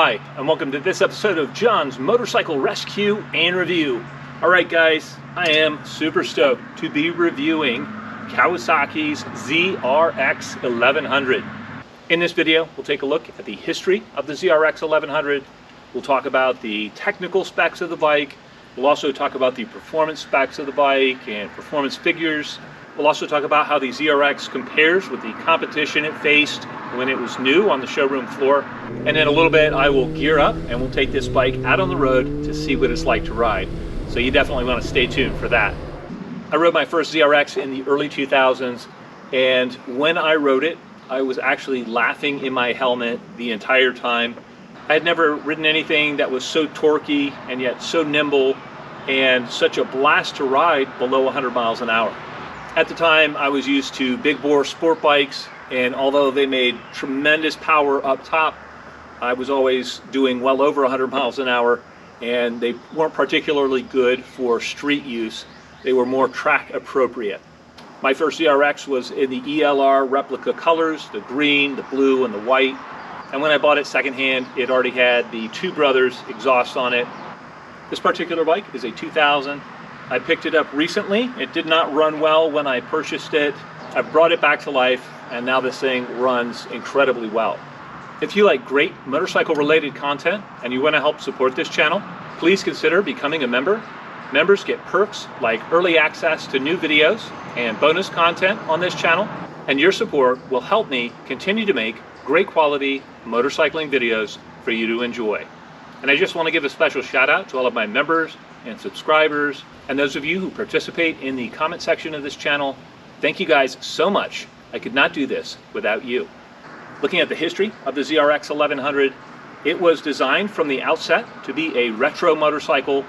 Hi, and welcome to this episode of John's Motorcycle Rescue and Review. Alright guys, I am super stoked to be reviewing Kawasaki's ZRX1100. In this video, we'll take a look at the history of the ZRX1100. We'll talk about the technical specs of the bike. We'll also talk about the performance specs of the bike and performance figures. We'll also talk about how the ZRX compares with the competition it faced when it was new on the showroom floor. And in a little bit, I will gear up and we'll take this bike out on the road to see what it's like to ride. So you definitely want to stay tuned for that. I rode my first ZRX in the early 2000s, and when I rode it, I was actually laughing in my helmet the entire time. I had never ridden anything that was so torquey and yet so nimble and such a blast to ride below 100 miles an hour. At the time, I was used to big bore sport bikes, and although they made tremendous power up top, I was always doing well over 100 miles an hour, and they weren't particularly good for street use. They were more track appropriate. My first ZRX was in the ELR replica colors, the green, the blue, and the white. And when I bought it secondhand, it already had the Two Brothers exhaust on it. This particular bike is a 2000. I picked it up recently. It did not run well when I purchased it. I brought it back to life, and now this thing runs incredibly well. If you like great motorcycle related content and you want to help support this channel, please consider becoming a member. Members get perks like early access to new videos and bonus content on this channel, and your support will help me continue to make great quality motorcycling videos for you to enjoy. And I just want to give a special shout out to all of my members and subscribers, and those of you who participate in the comment section of this channel. Thank you guys so much. I could not do this without you. Looking at the history of the ZRX1100, it was designed from the outset to be a retro motorcycle.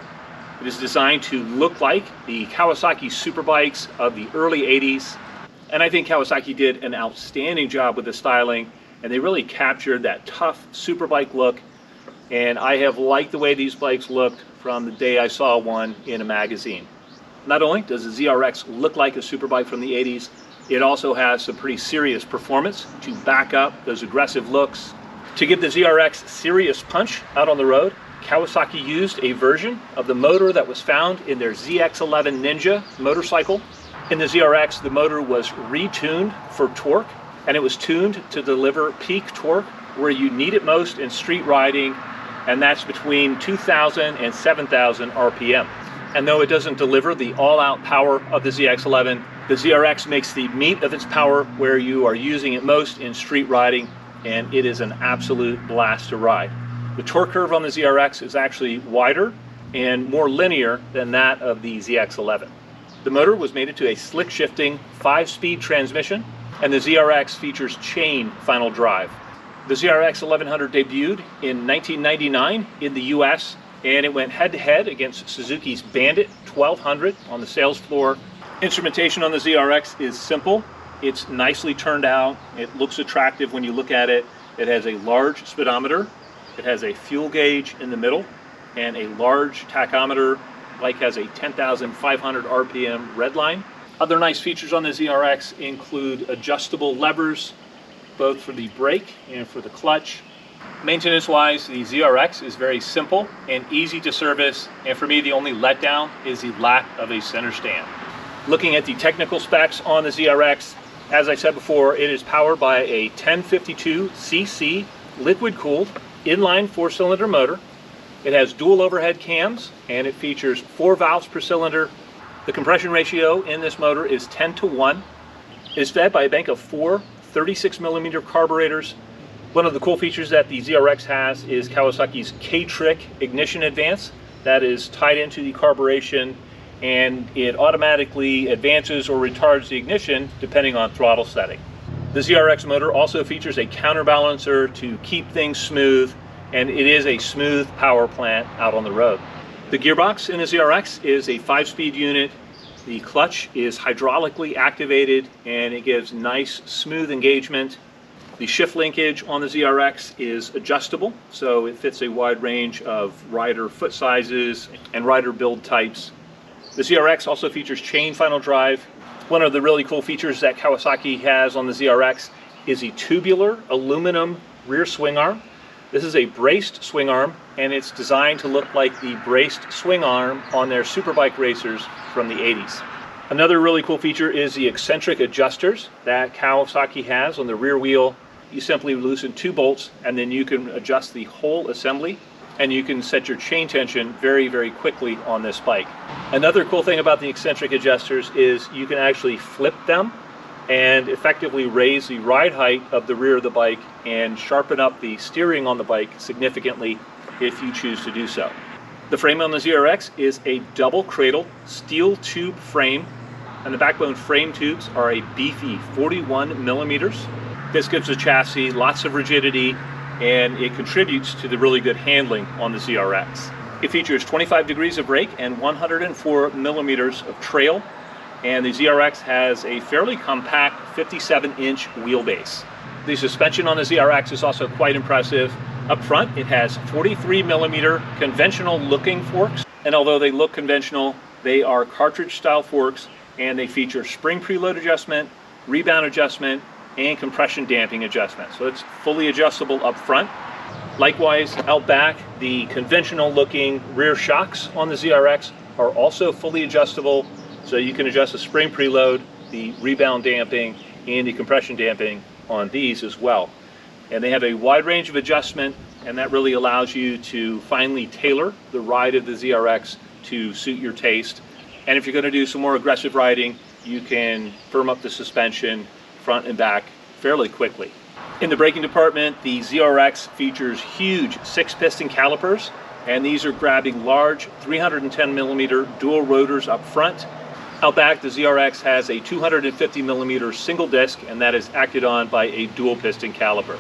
It is designed to look like the Kawasaki superbikes of the early 80s. And I think Kawasaki did an outstanding job with the styling, and they really captured that tough superbike look. And I have liked the way these bikes looked from the day I saw one in a magazine. Not only does the ZRX look like a superbike from the 80s, it also has some pretty serious performance to back up those aggressive looks. To give the ZRX serious punch out on the road, Kawasaki used a version of the motor that was found in their ZX11 Ninja motorcycle. In the ZRX, the motor was retuned for torque, and it was tuned to deliver peak torque where you need it most in street riding, and that's between 2,000 and 7,000 RPM. And though it doesn't deliver the all-out power of the ZX11, the ZRX makes the meat of its power where you are using it most in street riding, and it is an absolute blast to ride. The torque curve on the ZRX is actually wider and more linear than that of the ZX11. The motor was mated to a slick shifting 5-speed transmission, and the ZRX features chain final drive. The ZRX1100 debuted in 1999 in the US, and it went head-to-head against Suzuki's Bandit 1200 on the sales floor. Instrumentation on the ZRX is simple. It's nicely turned out. It looks attractive when you look at it. It has a large speedometer. It has a fuel gauge in the middle and a large tachometer. Bike has a 10,500 RPM red line. Other nice features on the ZRX include adjustable levers, both for the brake and for the clutch. Maintenance-wise, the ZRX is very simple and easy to service, and for me the only letdown is the lack of a center stand. Looking at the technical specs on the ZRX, as I said before, it is powered by a 1052cc liquid-cooled inline 4-cylinder motor. It has dual overhead cams, and it features 4 valves per cylinder. The compression ratio in this motor is 10:1. It is fed by a bank of 4 36mm carburetors. One of the cool features that the ZRX has is Kawasaki's K-Trick ignition advance that is tied into the carburation, and it automatically advances or retards the ignition depending on throttle setting. The ZRX motor also features a counterbalancer to keep things smooth, and it is a smooth power plant out on the road. The gearbox in the ZRX is a 5-speed unit. The clutch is hydraulically activated, and it gives nice smooth engagement. The shift linkage on the ZRX is adjustable, so it fits a wide range of rider foot sizes and rider build types. The ZRX also features chain final drive. One of the really cool features that Kawasaki has on the ZRX is a tubular aluminum rear swing arm. This is a braced swing arm, and it's designed to look like the braced swing arm on their superbike racers from the 80s. Another really cool feature is the eccentric adjusters that Kawasaki has on the rear wheel. You simply loosen 2 bolts, and then you can adjust the whole assembly, and you can set your chain tension very, very quickly on this bike. Another cool thing about the eccentric adjusters is you can actually flip them and effectively raise the ride height of the rear of the bike and sharpen up the steering on the bike significantly if you choose to do so. The frame on the ZRX is a double cradle steel tube frame, and the backbone frame tubes are a beefy 41 millimeters. This gives the chassis lots of rigidity, and it contributes to the really good handling on the ZRX. It features 25 degrees of brake and 104 millimeters of trail, and the ZRX has a fairly compact 57-inch wheelbase. The suspension on the ZRX is also quite impressive. Up front, it has 43 millimeter conventional looking forks, and although they look conventional, they are cartridge style forks, and they feature spring preload adjustment, rebound adjustment, and compression damping adjustment. So it's fully adjustable up front. Likewise, out back, the conventional looking rear shocks on the ZRX are also fully adjustable. So you can adjust the spring preload, the rebound damping, and the compression damping on these as well. And they have a wide range of adjustment, and that really allows you to finely tailor the ride of the ZRX to suit your taste. And if you're going to do some more aggressive riding, you can firm up the suspension front and back fairly quickly. In the braking department, the ZRX features huge 6-piston calipers, and these are grabbing large 310 millimeter dual rotors up front. Out back, the ZRX has a 250 millimeter single disc, and that is acted on by a dual piston caliper.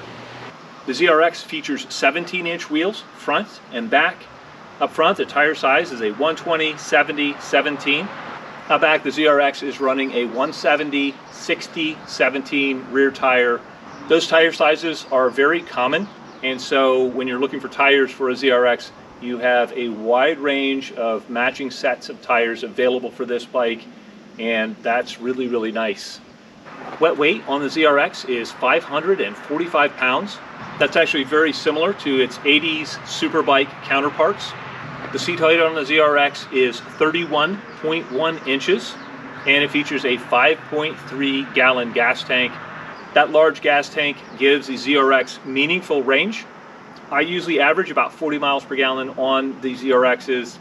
The ZRX features 17-inch wheels, front and back. Up front, the tire size is a 120, 70, 17. Out back, the ZRX is running a 170, 60, 17 rear tire. Those tire sizes are very common, and so when you're looking for tires for a ZRX, you have a wide range of matching sets of tires available for this bike, and that's really, really nice. Wet weight on the ZRX is 545 pounds. That's actually very similar to its 80s superbike counterparts. The seat height on the ZRX is 31.1 inches, and it features a 5.3 gallon gas tank. That large gas tank gives the ZRX meaningful range. I usually average about 40 miles per gallon on the ZRXs,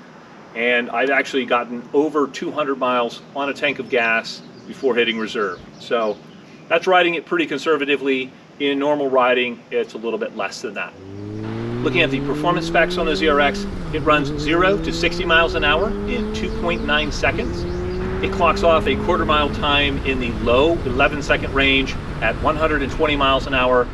and I've actually gotten over 200 miles on a tank of gas before hitting reserve. So that's riding it pretty conservatively. In normal riding, it's a little bit less than that. Looking at the performance specs on the ZRX, it runs 0 to 60 miles an hour in 2.9 seconds. It clocks off a quarter-mile time in the low 11-second range at 120 miles an hour.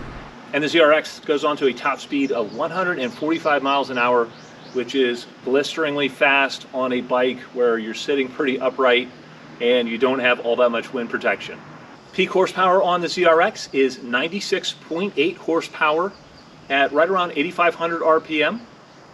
And the ZRX goes on to a top speed of 145 miles an hour, which is blisteringly fast on a bike where you're sitting pretty upright and you don't have all that much wind protection. Peak horsepower on the ZRX is 96.8 horsepower at right around 8,500 RPM,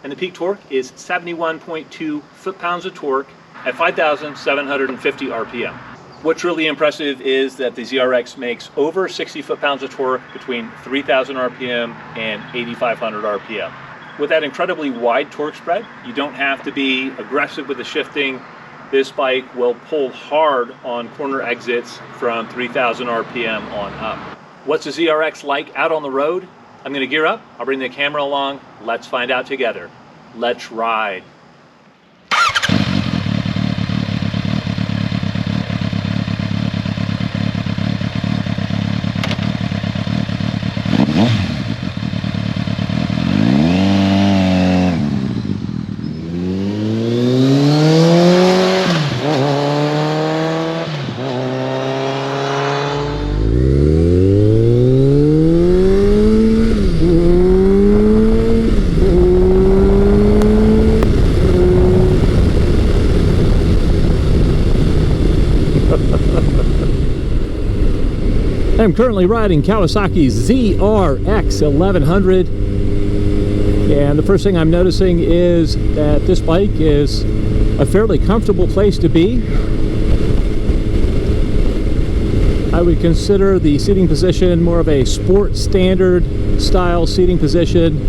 and the peak torque is 71.2 foot-pounds of torque at 5,750 RPM. What's really impressive is that the ZRX makes over 60 foot-pounds of torque between 3,000 RPM and 8,500 RPM. With that incredibly wide torque spread, you don't have to be aggressive with the shifting. This bike will pull hard on corner exits from 3,000 RPM on up. What's the ZRX like out on the road? I'm going to gear up, I'll bring the camera along, let's find out together. Let's ride. I'm currently riding Kawasaki ZRX1100, and the first thing I'm noticing is that this bike is a fairly comfortable place to be. I would consider the seating position more of a sport standard style seating position,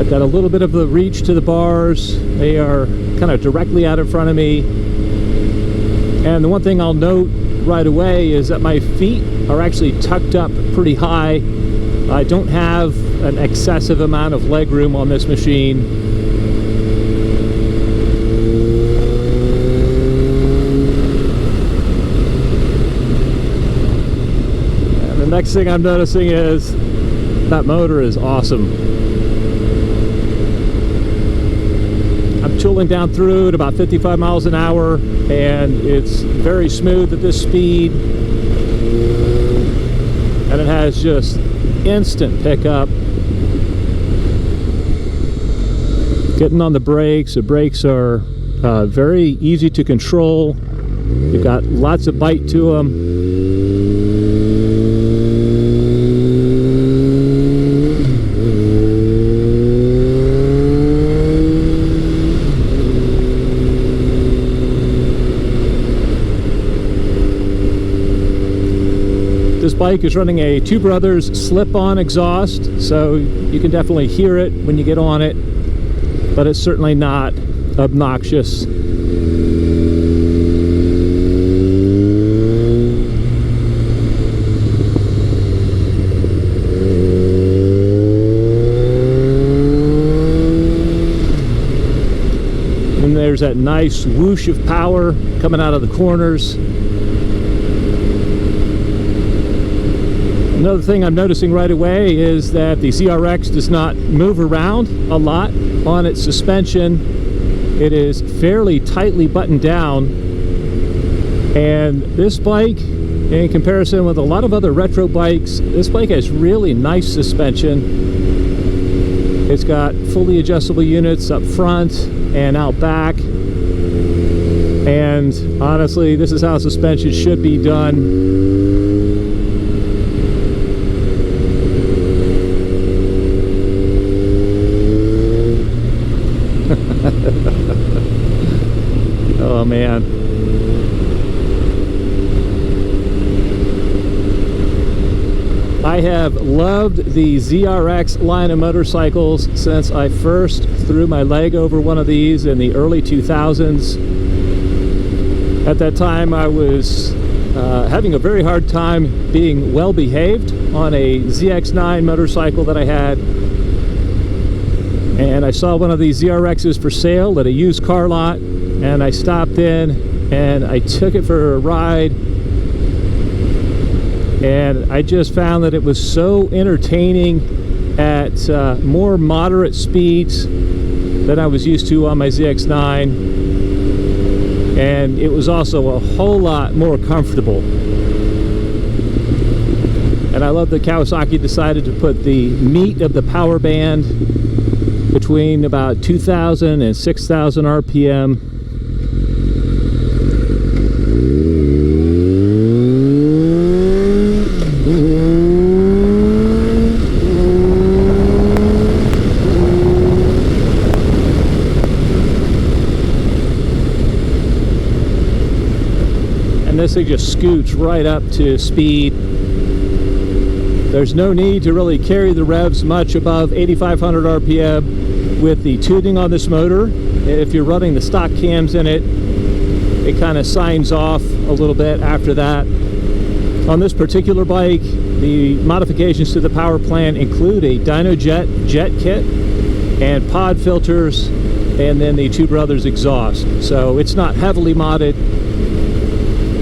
I've got a little bit of the reach to the bars. They are kind of directly out in front of me. And the one thing I'll note right away is that my feet are actually tucked up pretty high. I don't have an excessive amount of leg room on this machine. And the next thing I'm noticing is that motor is awesome. I'm tooling down through at about 55 miles an hour, and it's very smooth at this speed, and it has just instant pickup. Getting on the brakes are very easy to control. You've got lots of bite to them. This bike is running a Two Brothers slip-on exhaust, so you can definitely hear it when you get on it, but it's certainly not obnoxious. And there's that nice whoosh of power coming out of the corners. Another thing I'm noticing right away is that the ZRX does not move around a lot on its suspension. It is fairly tightly buttoned down, and this bike, in comparison with a lot of other retro bikes, this bike has really nice suspension. It's got fully adjustable units up front and out back, and honestly, this is how suspension should be done. Oh man. I have loved the ZRX line of motorcycles since I first threw my leg over one of these in the early 2000s. At that time I was having a very hard time being well behaved on a ZX9 motorcycle that I had. And I saw one of these ZRXs for sale at a used car lot, and I stopped in and I took it for a ride, and I just found that it was so entertaining at more moderate speeds than I was used to on my ZX9, and it was also a whole lot more comfortable. And I love that Kawasaki decided to put the meat of the power band between about 2,000 and 6,000 RPM. And this thing just scoots right up to speed. There's no need to really carry the revs much above 8,500 RPM with the tuning on this motor. If you're running the stock cams in it, it kind of signs off a little bit after that. On this particular bike, the modifications to the power plant include a Dynojet jet kit and pod filters, and then the Two Brothers exhaust. So it's not heavily modded,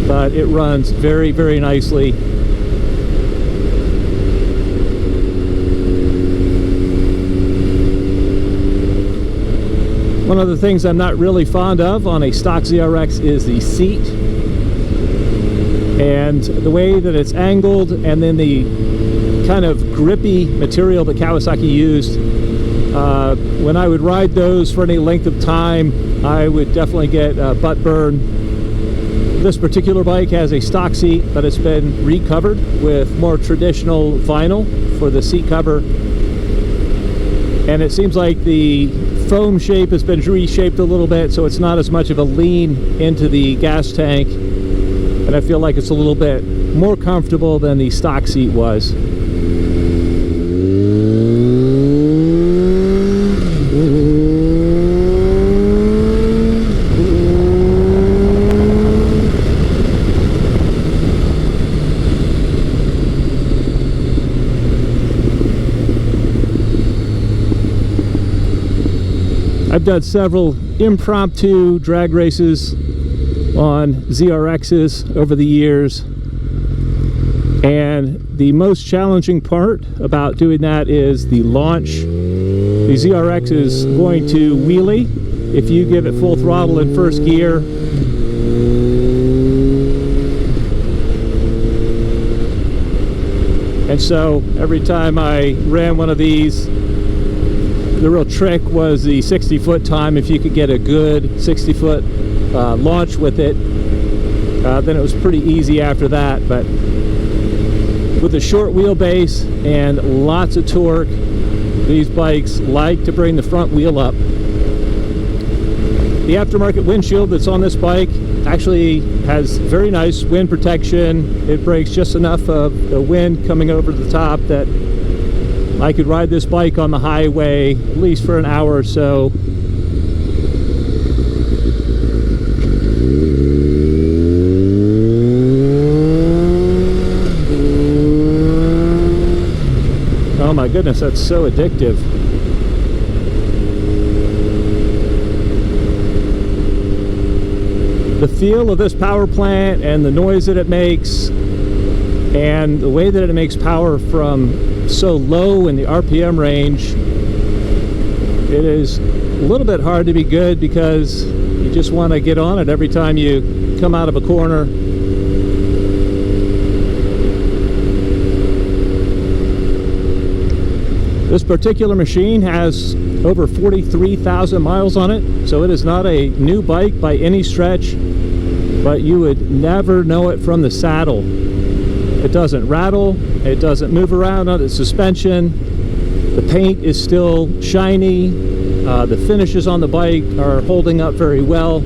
but it runs very, very nicely. One of the things I'm not really fond of on a stock ZRX is the seat and the way that it's angled, and then the kind of grippy material that Kawasaki used. When I would ride those for any length of time, I would definitely get butt burn. This particular bike has a stock seat, but it's been recovered with more traditional vinyl for the seat cover, and it seems like the foam shape has been reshaped a little bit, so it's not as much of a lean into the gas tank, and I feel like it's a little bit more comfortable than the stock seat was. I've done several impromptu drag races on ZRXs over the years, and the most challenging part about doing that is the launch. The ZRX is going to wheelie if you give it full throttle in first gear. And so every time I ran one of these, the real trick was the 60-foot time. If you could get a good 60-foot launch with it, then it was pretty easy after that. But with a short wheelbase and lots of torque, these bikes like to bring the front wheel up. The aftermarket windshield that's on this bike actually has very nice wind protection. It breaks just enough of the wind coming over the top that I could ride this bike on the highway at least for an hour or so. Oh my goodness, that's so addictive. The feel of this power plant and the noise that it makes and the way that it makes power from so low in the RPM range, it is a little bit hard to be good because you just want to get on it every time you come out of a corner. This particular machine has over 43,000 miles on it, so it is not a new bike by any stretch, but you would never know it from the saddle. It doesn't rattle, it doesn't move around on its suspension, the paint is still shiny, the finishes on the bike are holding up very well,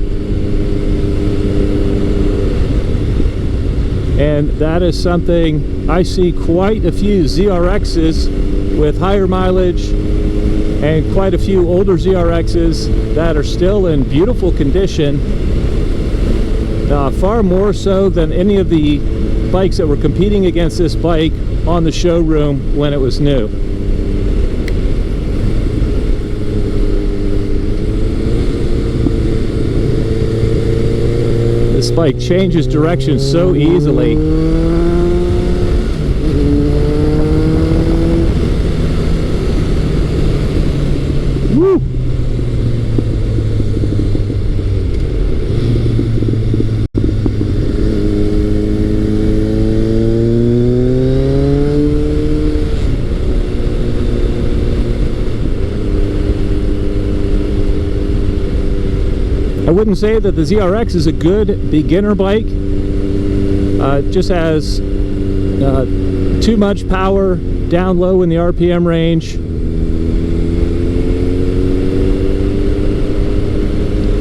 and that is something I see quite a few ZRXs with higher mileage and quite a few older ZRXs that are still in beautiful condition, far more so than any of the bikes that were competing against this bike on the showroom when it was new. This bike changes direction so easily. Woo! I wouldn't say that the ZRX is a good beginner bike. It just has too much power down low in the RPM range.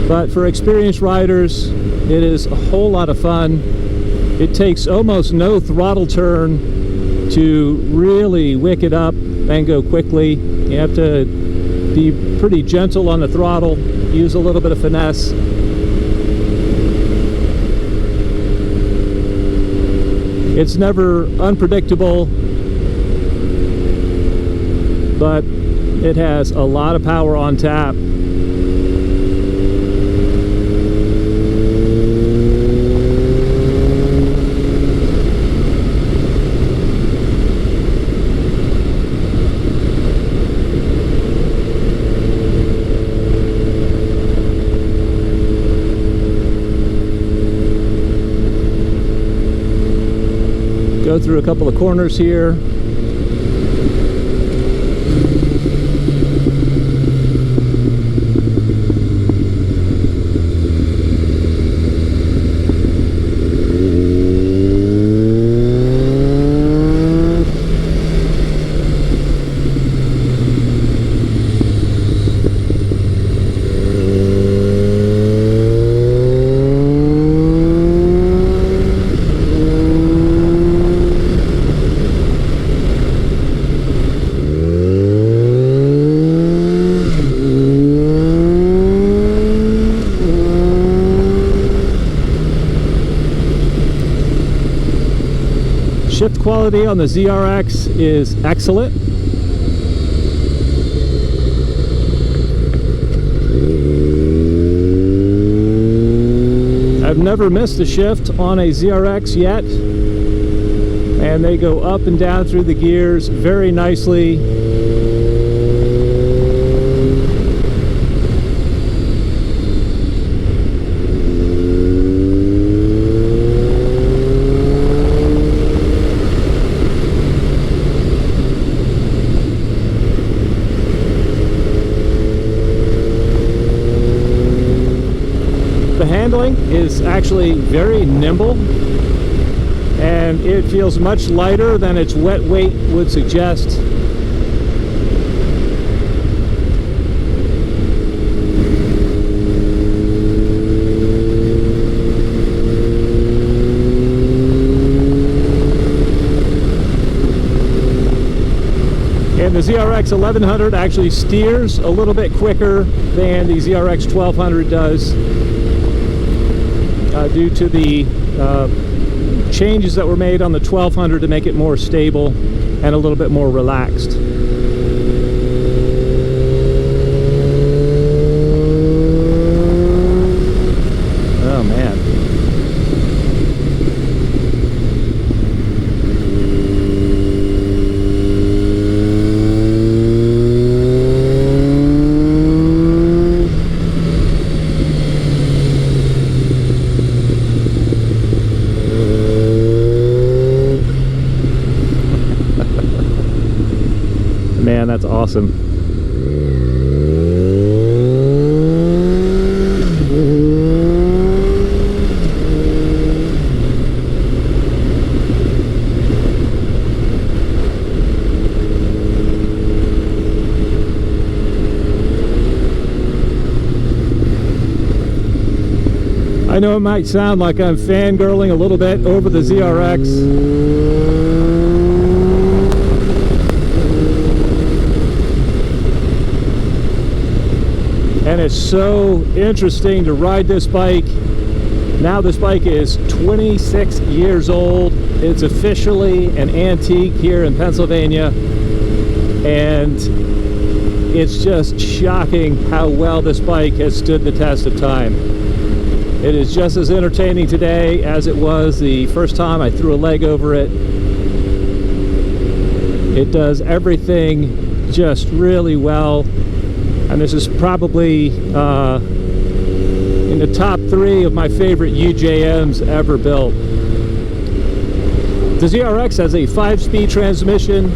But for experienced riders, it is a whole lot of fun. It takes almost no throttle turn to really wick it up and go quickly. You have to be pretty gentle on the throttle, use a little bit of finesse. It's never unpredictable, but it has a lot of power on tap. Go through a couple of corners here. Shift quality on the ZRX is excellent. I've never missed a shift on a ZRX yet, and they go up and down through the gears very nicely. Handling is actually very nimble, and it feels much lighter than its wet weight would suggest. And the ZRX1100 actually steers a little bit quicker than the ZRX1200 does. Due to the changes that were made on the 1200 to make it more stable and a little bit more relaxed. Oh man. Man, that's awesome. I know it might sound like I'm fangirling a little bit over the ZRX. And it's so interesting to ride this bike. Now this bike is 26 years old. It's officially an antique here in Pennsylvania. And it's just shocking how well this bike has stood the test of time. It is just as entertaining today as it was the first time I threw a leg over it. It does everything just really well. And this is probably in the top 3 of my favorite UJMs ever built. The ZRX has a 5-speed transmission,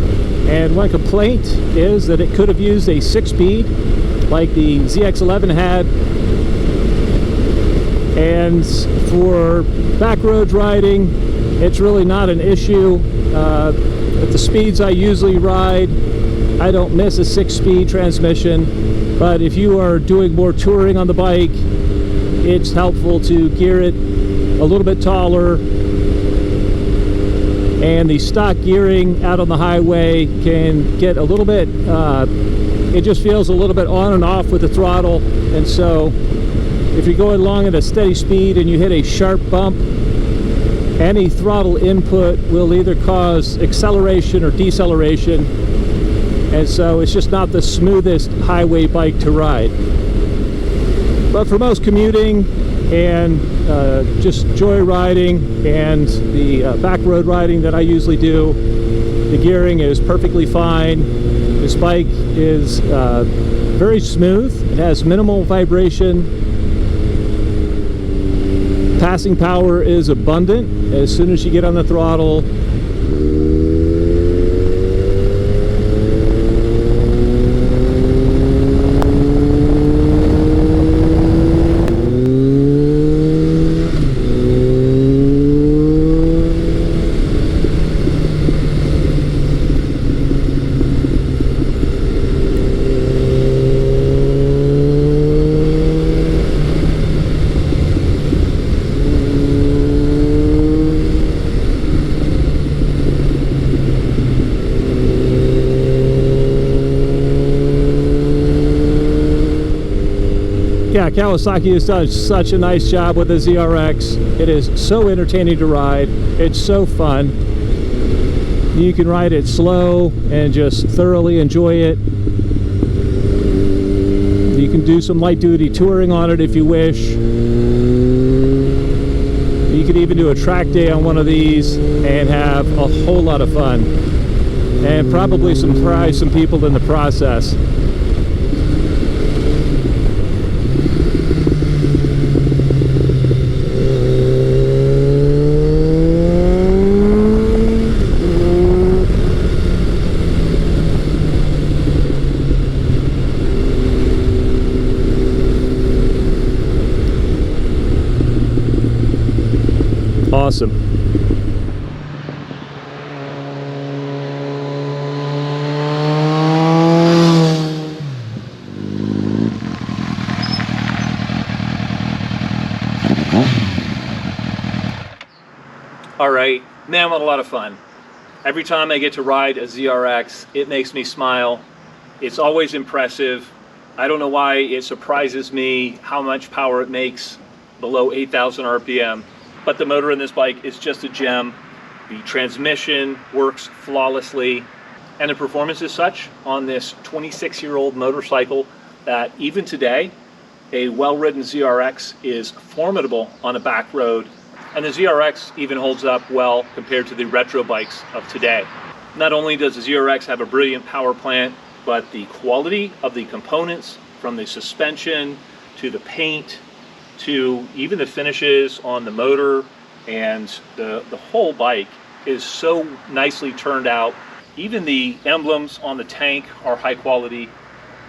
and one complaint is that it could have used a 6-speed like the ZX11 had. And for backroad riding, it's really not an issue. At the speeds I usually ride, I don't miss a 6-speed transmission. But if you are doing more touring on the bike, it's helpful to gear it a little bit taller. And the stock gearing out on the highway can get a little bit, it just feels a little bit on and off with the throttle. And so if you're going along at a steady speed and you hit a sharp bump, any throttle input will either cause acceleration or deceleration. And so it's just not the smoothest highway bike to ride. But for most commuting and just joyriding and the back road riding that I usually do, the gearing is perfectly fine. This bike is very smooth. It has minimal vibration. Passing power is abundant as soon as you get on the throttle. Yeah, Kawasaki has done such a nice job with the ZRX. It is so entertaining to ride. It's so fun. You can ride it slow and just thoroughly enjoy it. You can do some light duty touring on it if you wish. you could even do a track day on one of these and have a whole lot of fun, and probably surprise some people in the process. Awesome. All right, man, what a lot of fun. Every time I get to ride a ZRX, it makes me smile. It's always impressive. I don't know why it surprises me how much power it makes below 8,000 RPM. But the motor in this bike is just a gem. The transmission works flawlessly, and the performance is such on this 26-year-old motorcycle that even today, a well-ridden ZRX is formidable on a back road, and the ZRX even holds up well compared to the retro bikes of today. Not only does the ZRX have a brilliant power plant, but the quality of the components, from the suspension to the paint, to even the finishes on the motor, and the whole bike is so nicely turned out. Even the emblems on the tank are high quality,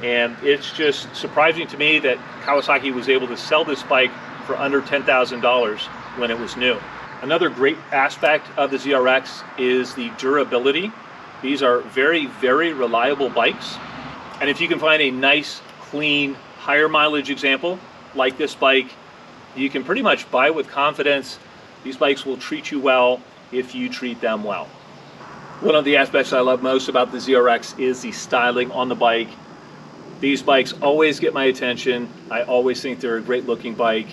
and it's just surprising to me that Kawasaki was able to sell this bike for under $10,000 when it was new. Another great aspect of the ZRX is the durability. These are very, very reliable bikes, and if you can find a nice, clean, higher mileage example like this bike, you can pretty much buy with confidence. These bikes will treat you well if you treat them well. One of the aspects I love most about the ZRX is the styling on the bike. These bikes always get my attention. I always think they're a great looking bike,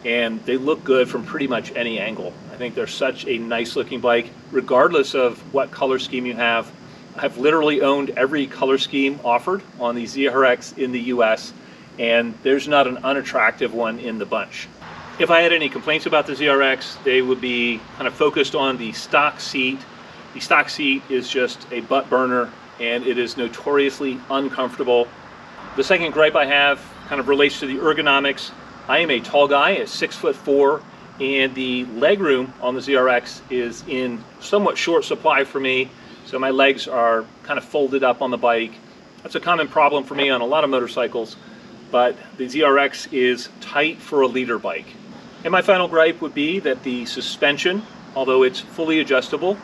and they look good from pretty much any angle. I think they're such a nice looking bike, regardless of what color scheme you have. I've literally owned every color scheme offered on the ZRX in the US, and there's not an unattractive one in the bunch. If I had any complaints about the ZRX, they would be kind of focused on the stock seat. The stock seat is just a butt burner, and it is notoriously uncomfortable. The second gripe I have kind of relates to the ergonomics. I am a tall guy at 6'4", and the leg room on the ZRX is in somewhat short supply for me, so my legs are kind of folded up on the bike. That's a common problem for me on a lot of motorcycles, but the ZRX is tight for a leader bike. And my final gripe would be that the suspension, although it's fully adjustable,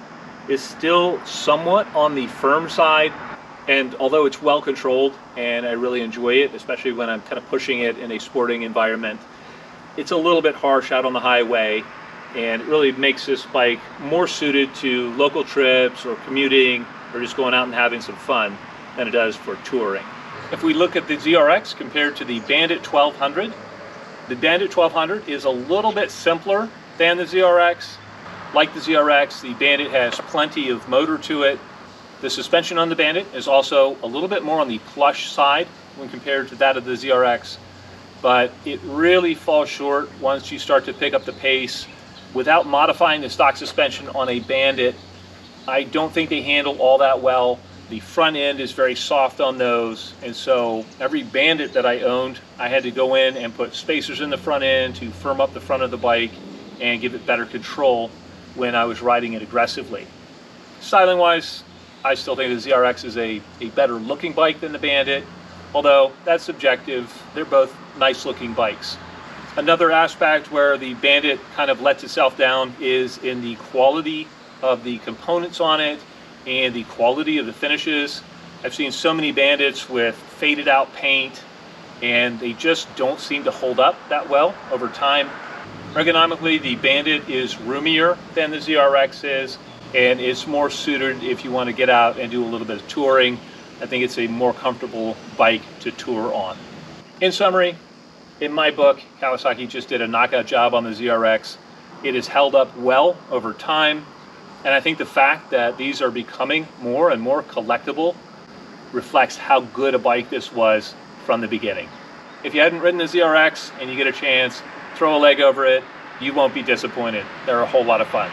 is still somewhat on the firm side. And although it's well controlled and I really enjoy it, especially when I'm kind of pushing it in a sporting environment, it's a little bit harsh out on the highway, and it really makes this bike more suited to local trips or commuting or just going out and having some fun than it does for touring. If we look at the ZRX compared to the Bandit 1200, the Bandit 1200 is a little bit simpler than the ZRX. Like the ZRX, the Bandit has plenty of motor to it. The suspension on the Bandit is also a little bit more on the plush side when compared to that of the ZRX, but it really falls short once you start to pick up the pace. Without modifying the stock suspension on a Bandit, I don't think they handle all that well. The front end is very soft on those, and so every Bandit that I owned, I had to go in and put spacers in the front end to firm up the front of the bike and give it better control when I was riding it aggressively. Styling wise, I still think the ZRX is a better looking bike than the Bandit, although that's subjective. They're both nice looking bikes. Another aspect where the Bandit kind of lets itself down is in the quality of the components on it and the quality of the finishes. I've seen so many Bandits with faded out paint, and they just don't seem to hold up that well over time. Ergonomically, the Bandit is roomier than the ZRX is, and it's more suited if you want to get out and do a little bit of touring. I think it's a more comfortable bike to tour on. In summary, in my book, Kawasaki just did a knockout job on the ZRX. It has held up well over time, and I think the fact that these are becoming more and more collectible reflects how good a bike this was from the beginning. If you hadn't ridden the ZRX and you get a chance, throw a leg over it, You won't be disappointed. They're a whole lot of fun.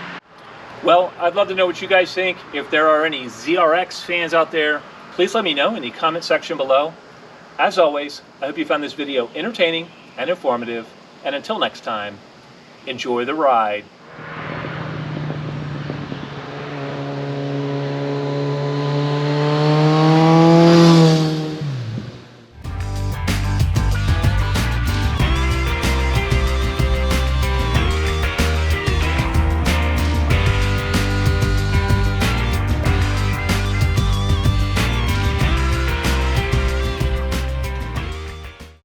Well, I'd love to know what you guys think. If there are any ZRX fans out there, please let me know in the comment section below. As always, I hope you found this video entertaining and informative. And until next time, enjoy the ride.